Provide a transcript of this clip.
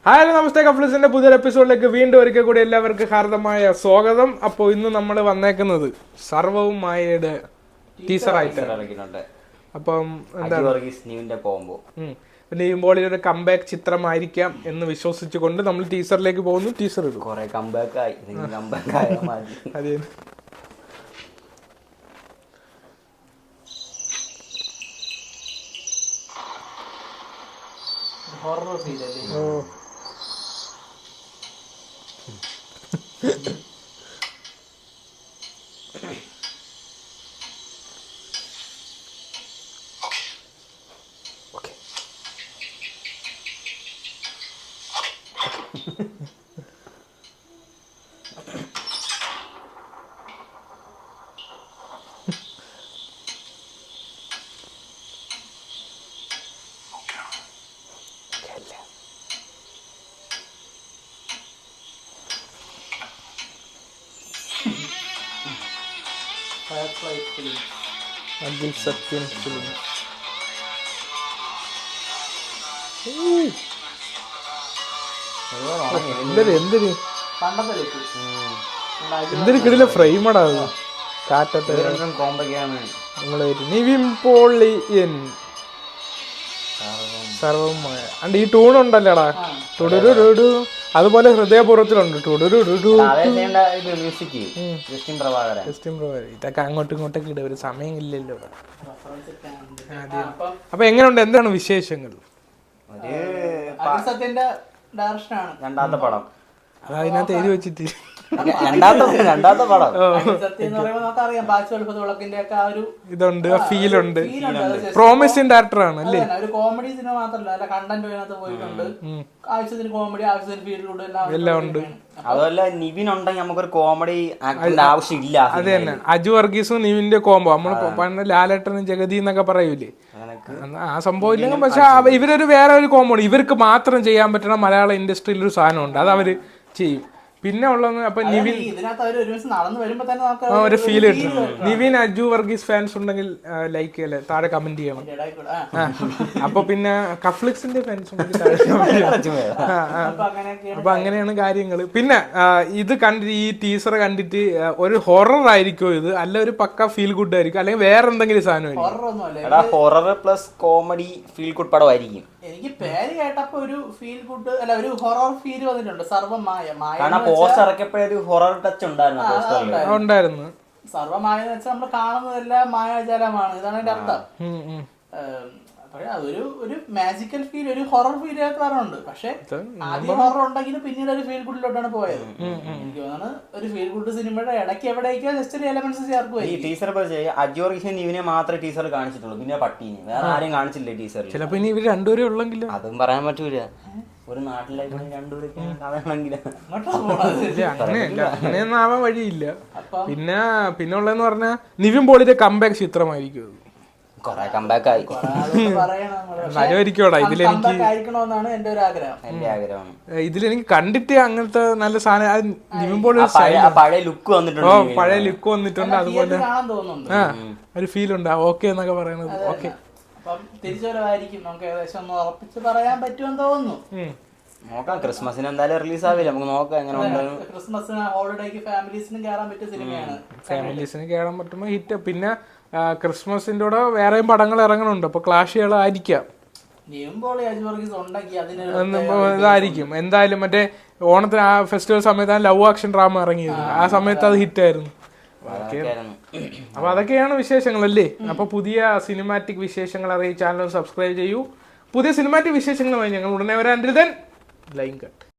Hi നമസ്തേ, കപ്പിൾസിന്റെ പുതിയൊരു എപ്പിസോഡിലേക്ക് വീണ്ടും ഒരിക്കൽ കൂടി എല്ലാവർക്കും ഹാർദമായ സ്വാഗതം. അപ്പോൾ ഇന്ന് നമ്മൾ വന്നേക്കുന്നത് സർവവും മായയുടെ ടീസറായിട്ടാണ്. അപ്പം നീമ്പോളിയുടെ കംബാക്ക് ചിത്രമായിരിക്കാം എന്ന് വിശ്വസിച്ചുകൊണ്ട് നമ്മൾ ടീസറിലേക്ക് പോകുന്നു. ടീസർ ഇടും അതെ. ഓ അഖിൽ സത്യൻ ഫിലിം. എന്തൊരു കിടില ഫ്രെയിമടാ കാറ്റത്തെ നിവിൻ പോളിയൻ സർവമായ അണ്ട് ഈ ടൂണുണ്ടല്ലേടാ ടുടുരു, അതുപോലെ ഹൃദയപൂർവ്വത്തിലുണ്ട് ഇതൊക്കെ അങ്ങോട്ടും ഇങ്ങോട്ടൊക്കെ ഇട, ഒരു സമയമില്ലല്ലോ. അപ്പൊ എങ്ങനെയുണ്ട്, എന്താണ് വിശേഷങ്ങൾ? രണ്ടാമത്തെ പടം അതിനകത്ത് എഴുതി വെച്ചിട്ട് രണ്ടാമത്തെ പടം ഇതുണ്ട്, ഫീലുണ്ട്. പ്രോമിസിംഗ് ഡയറക്ടറാണ് അല്ലേ? ഒരു കോമഡി സിനിമ മാത്രമല്ല, കണ്ടന്റ് അതിനകത്ത് പോയിട്ടുണ്ട്. ആവശ്യത്തിന് കോമഡി, ആവശ്യത്തിന് ഫീൽ എല്ലാം ഉണ്ട്. അതുപോലെ നിവിൻ ഉണ്ടെങ്കിൽ നമുക്കൊരു കോമഡി ആവശ്യമില്ല. അത് തന്നെ, അജു വർഗീസും നിവിന്റെ കോംബോ. നമ്മള് പണ്ട് ലാലേട്ടനും ജഗതി എന്നൊക്കെ പറയൂലേ, ആ സംഭവം ഇല്ലെങ്കിൽ. പക്ഷെ ഇവരൊരു വേറെ ഒരു കോമഡി, ഇവർക്ക് മാത്രം ചെയ്യാൻ പറ്റുന്ന മലയാള ഇൻഡസ്ട്രിയിൽ ഒരു സാധനമുണ്ട്, അത് അവര് ചെയ്യും. പിന്നെ ഉള്ളത് അപ്പൊ നിവിൻ ഒരു ഫീൽ കിട്ടും. നിവിൻ അജു വർഗീസ് ഫാൻസ് ഉണ്ടെങ്കിൽ ലൈക്ക് ചെയ്യല്ലേ, താഴെ കമന്റ് ചെയ്യണം. അപ്പൊ പിന്നെ കഫ്ലിക്സിന്റെ ഫാൻസ് ഉണ്ടെങ്കിൽ അപ്പൊ അങ്ങനെയാണ് കാര്യങ്ങൾ. പിന്നെ ഇത് കണ്ടിട്ട്, ഈ ടീസർ കണ്ടിട്ട് ഒരു ഹൊറർ ആയിരിക്കും ഇത്, അല്ല ഒരു പക്ക ഫീൽ ഗുഡ് ആയിരിക്കും, അല്ലെങ്കിൽ വേറെ എന്തെങ്കിലും സാധനമായിരിക്കും. Horror plus comedy feel good പടമായിരിക്കും. എനിക്ക് പേര് കേട്ടപ്പോ ഒരു ഫീൽ ഗുഡ് അല്ല, ഒരു ഹൊറർ ഫീൽ വന്നിട്ടുണ്ട്. സർവമായ പോസ്റ്റർ ഇറക്കിയപ്പോഴൊരു ഹൊറർ ടച്ച് ഉണ്ടായിരുന്നു. സർവമായ എന്ന് വെച്ചാൽ നമ്മൾ കാണുന്നതെല്ലാം മായാജാലമാണ്, ഇതാണ് എന്റെ അർത്ഥം. പക്ഷെ അതൊരു ഒരു മാജിക്കൽ ഫീൽ, ഒരു ഹൊറർ ഫീൽ ആക്കാറുണ്ട്. പക്ഷെ ആദ്യം ഹൊറർ ഉണ്ടെങ്കിലും പിന്നീട് ഒരു ഫീൽ ഗുഡിലോട്ടാണ് പോയത്. എനിക്ക് തോന്നുന്നു ഒരു ഫീൽ ഗുഡ് സിനിമയുടെ ഇടയ്ക്ക് എവിടേക്കോ ജസ്റ്റ് ഒരു എലമെന്റ്സ് ചേർക്കുമായി. ഈ ടീച്ചർ അജു വർഗീസ് നിവിനെ മാത്രമേ ടീച്ചർ കാണിച്ചിട്ടുള്ളൂ, പിന്നെ പട്ടീനെ വേറെ ആരെയും കാണിച്ചില്ലേ ടീച്ചറിൽ. ചിലപ്പോ ഇനി ഇവര് രണ്ടുപേരും ഉള്ളെങ്കിൽ അതും പറയാൻ പറ്റൂല. ഒരു നാട്ടിലേക്ക് രണ്ടുപേരൊക്കെ അങ്ങനെയൊന്നും ആവാൻ വഴിയില്ല. പിന്നെ ഉള്ളതെന്ന് പറഞ്ഞാൽ നിവിൻ പോളിയുടെ കംബാക്ക് ചിത്രമായിരിക്കും. ഇതിലെനിക്ക് കണ്ടിട്ട് അങ്ങനത്തെ നല്ല സാധനം, നിവിൻ പോളി പഴയ ലുക്ക് വന്നിട്ടുണ്ട്. അതുപോലെ ഒരു ഫീൽ ഉണ്ട്. ഓക്കെ എന്നൊക്കെ പറയണത് ഓക്കെ. തിരിച്ചുവരവായിരിക്കും, നമുക്ക് ഏകദേശം ഒന്ന് ഉറപ്പിച്ച് പറയാൻ പറ്റുമെന്ന് തോന്നുന്നു. നോക്കാം, ക്രിസ്മസിന് എന്തായാലും റിലീസ് ആവില്ല, നമുക്ക് നോക്കാം എങ്ങനെ. ക്രിസ്മസിന് ഹോളിഡേക്ക് ഫാമിലീസിനും കയറാൻ പറ്റിയ സിനിമയാണ്. ഫാമിലീസിന് കയറാൻ പറ്റുമ്പോ ഹിറ്റ്. പിന്നെ ക്രിസ്മസിന്റെ കൂടെ വേറെയും പടങ്ങൾ ഇറങ്ങണുണ്ട്, അപ്പൊ ക്ലാഷ് ചെയ്യാതിരിക്കാം ഇതായിരിക്കും എന്തായാലും. മറ്റേ ഓണത്തിന് ആ ഫെസ്റ്റിവൽ സമയത്താണ് ലവ് ആക്ഷൻ ഡ്രാമ ഇറങ്ങിയത്, ആ സമയത്ത് അത് ഹിറ്റായിരുന്നു. അപ്പൊ അതൊക്കെയാണ് വിശേഷങ്ങൾ അല്ലേ. അപ്പൊ പുതിയ സിനിമാറ്റിക് വിശേഷങ്ങൾ അറിയി ചാനൽ സബ്സ്ക്രൈബ് ചെയ്യൂ. പുതിയ സിനിമാറ്റിക് വിശേഷങ്ങളുമായി ഞങ്ങൾ ഉടനെ വരാൻ. Line cut.